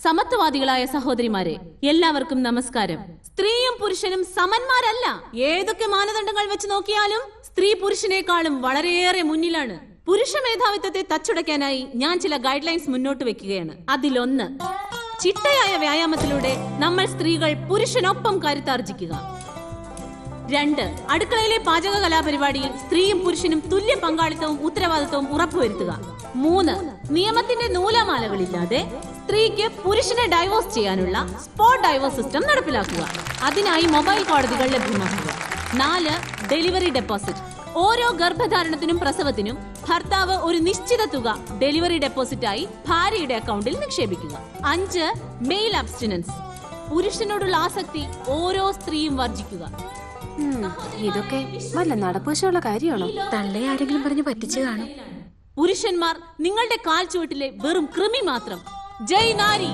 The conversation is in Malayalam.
സമത്വവാദികളായ സഹോദരിമാരെ, എല്ലാവർക്കും നമസ്കാരം. സ്ത്രീയും പുരുഷനും സമന്മാരല്ല. ഏതൊക്കെ മാനദണ്ഡങ്ങൾ വെച്ച് നോക്കിയാലും സ്ത്രീ പുരുഷനേക്കാളും വളരെയേറെ മുന്നിലാണ്. പുരുഷ മേധാവിത്വത്തെ തച്ചുടയ്ക്കാനായി ഞാൻ ചില ഗൈഡ് ലൈൻസ് മുന്നോട്ട് വെക്കുകയാണ്. അതിലൊന്ന്, ചിട്ടയായ വ്യായാമത്തിലൂടെ നമ്മൾ സ്ത്രീകൾ പുരുഷനൊപ്പം കരുത്താർജിക്കുക. 2, അടുക്കളയിലെ പാചക കലാപരിപാടിയിൽ സ്ത്രീയും പുരുഷനും തുല്യ പങ്കാളിത്തവും ഉത്തരവാദിത്വവും ഉറപ്പുവരുത്തുക. 3, നിയമത്തിന്റെ നൂലാമാലകളില്ലാതെ സ്ത്രീക്ക് പുരുഷനെ ഡൈവോഴ്സ് ചെയ്യാനുള്ള സ്പോട്ട് ഡൈവോഴ്സ് സിസ്റ്റം നടപ്പിലാക്കുക. അതിനായി മൊബൈൽ കോടതികൾ ലഭ്യമാക്കുക. 4, ഡെലിവറി ഡെപ്പോസിറ്റ്. ഓരോ ഗർഭധാരണത്തിനും പ്രസവത്തിനും ഭർത്താവ് ഒരു നിശ്ചിത തുക ഡെലിവറി ഡെപ്പോസിറ്റായി ഭാര്യയുടെ അക്കൗണ്ടിൽ നിക്ഷേപിക്കുക. 5, മെയിൽ അബ്സ്റ്റിനൻസ്. പുരുഷനോടുള്ള ആസക്തി ഓരോ സ്ത്രീയും വർജിക്കുക. ഇതൊക്കെ വല്ല നടപ്പുവശമുള്ള കാര്യമാണോ? തള്ളെ ആരെങ്കിലും പറഞ്ഞ് പറ്റിച്ചു കാണും. പുരുഷന്മാർ നിങ്ങളുടെ കാൽ ചുവട്ടിലെ വെറും കൃമി മാത്രം. ജയ് നാരി.